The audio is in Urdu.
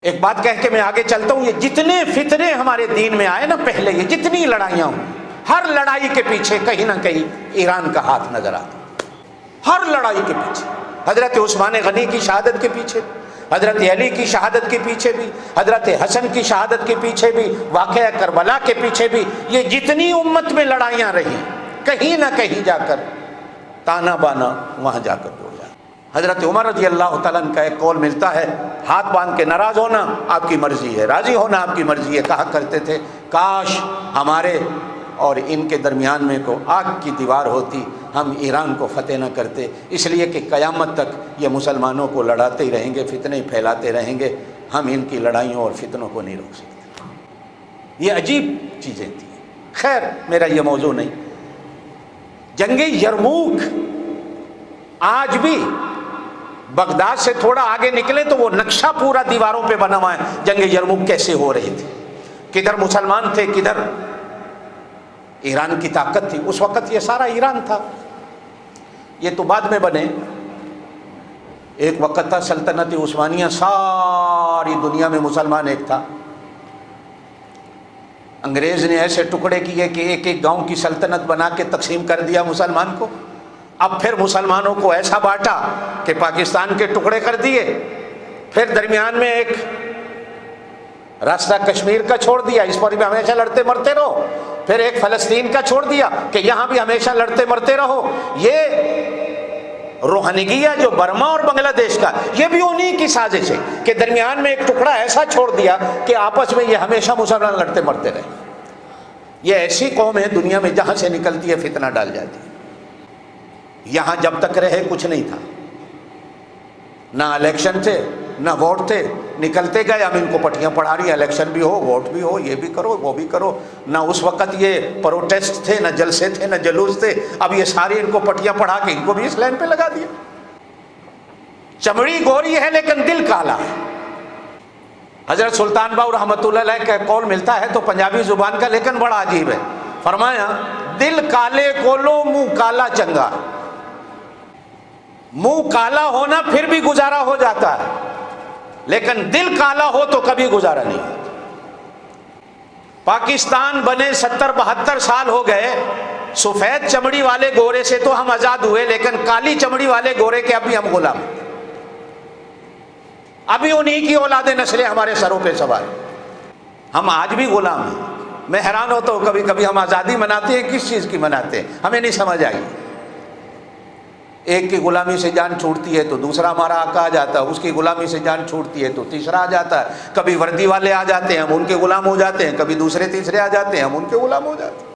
ایک بات کہہ کے میں آگے چلتا ہوں، یہ جتنے فتنے ہمارے دین میں آئے نا پہلے، یہ جتنی لڑائیاں ہوں، ہر لڑائی کے پیچھے کہیں نہ کہیں ایران کا ہاتھ نظر آتا، ہر لڑائی کے پیچھے۔ حضرت عثمان غنی کی شہادت کے پیچھے، حضرت علی کی شہادت کے پیچھے بھی، حضرت حسن کی شہادت کے پیچھے بھی، واقعہ کربلا کے پیچھے بھی، یہ جتنی امت میں لڑائیاں رہی کہیں نہ کہیں جا کر تانا بانا وہاں جا کر جوڑ جاتا۔ حضرت عمر رضی اللہ تعالیٰ عنہ کا ایک قول ملتا ہے، ہاتھ باندھ کے ناراض ہونا آپ کی مرضی ہے، راضی ہونا آپ کی مرضی ہے، کہا کرتے تھے کاش ہمارے اور ان کے درمیان میں کو آگ کی دیوار ہوتی، ہم ایران کو فتح نہ کرتے، اس لیے کہ قیامت تک یہ مسلمانوں کو لڑاتے ہی رہیں گے، فتنے پھیلاتے رہیں گے، ہم ان کی لڑائیوں اور فتنوں کو نہیں روک سکتے۔ یہ عجیب چیزیں تھیں۔ خیر میرا یہ موضوع نہیں۔ جنگ یرموک آج بھی بغداد سے تھوڑا آگے نکلے تو وہ نقشہ پورا دیواروں پہ بنا ہوا ہے، جنگ یرموک کیسے ہو رہی تھی، کدھر مسلمان تھے، کدھر ایران کی طاقت تھی۔ اس وقت یہ سارا ایران تھا، یہ تو بعد میں بنے۔ ایک وقت تھا سلطنت عثمانیہ، ساری دنیا میں مسلمان ایک تھا، انگریز نے ایسے ٹکڑے کیے کہ ایک ایک گاؤں کی سلطنت بنا کے تقسیم کر دیا مسلمان کو۔ اب پھر مسلمانوں کو ایسا بانٹا کہ پاکستان کے ٹکڑے کر دیے، پھر درمیان میں ایک راستہ کشمیر کا چھوڑ دیا، اس پر بھی ہمیشہ لڑتے مرتے رہو، پھر ایک فلسطین کا چھوڑ دیا کہ یہاں بھی ہمیشہ لڑتے مرتے رہو۔ یہ روحانیگیا جو برما اور بنگلہ دیش کا، یہ بھی انہی کی سازش ہے کہ درمیان میں ایک ٹکڑا ایسا چھوڑ دیا کہ آپس میں یہ ہمیشہ مسلمان لڑتے مرتے رہے۔ یہ ایسی قوم ہے دنیا میں جہاں سے نکلتی ہے فتنہ ڈال جاتی ہے۔ یہاں جب تک رہے کچھ نہیں تھا، نہ الیکشن تھے نہ ووٹ تھے، نکلتے گئے، اب ان کو پٹیاں پڑھا رہی ہیں، الیکشن بھی ہو ووٹ بھی ہو، یہ بھی کرو وہ بھی کرو۔ نہ اس وقت یہ پروٹیسٹ تھے، نہ جلسے تھے، نہ جلوس تھے، اب یہ سارے ان کو پٹیاں پڑھا کے ان کو بھی اس لائن پہ لگا دیا۔ چمڑی گوری ہے لیکن دل کالا ہے۔ حضرت سلطان باؤ رحمۃ اللہ علیہ کا قول ملتا ہے تو پنجابی زبان کا لیکن بڑا عجیب ہے، فرمایا دل کالے کولو منہ کالا چنگا۔ منہ کالا ہونا پھر بھی گزارا ہو جاتا ہے، لیکن دل کالا ہو تو کبھی گزارا نہیں ہوتا۔ پاکستان بنے 70-72 سال ہو گئے، سفید چمڑی والے گورے سے تو ہم آزاد ہوئے، لیکن کالی چمڑی والے گورے کے ابھی ہم غلام ہیں، ابھی انہی کی اولاد نسلیں ہمارے سروں پہ سوار ہیں، ہم آج بھی غلام ہیں۔ میں حیران ہوتا ہوں کبھی کبھی ہم آزادی مناتے ہیں، کس چیز کی مناتے ہیں ہمیں نہیں سمجھ آئی۔ ایک کی غلامی سے جان چھوٹتی ہے تو دوسرا ہمارا آقا آ جاتا ہے، اس کی غلامی سے جان چھوٹتی ہے تو تیسرا آ جاتا ہے، کبھی وردی والے آ جاتے ہیں ہم ان کے غلام ہو جاتے ہیں، کبھی دوسرے تیسرے آ جاتے ہیں ہم ان کے غلام ہو جاتے ہیں۔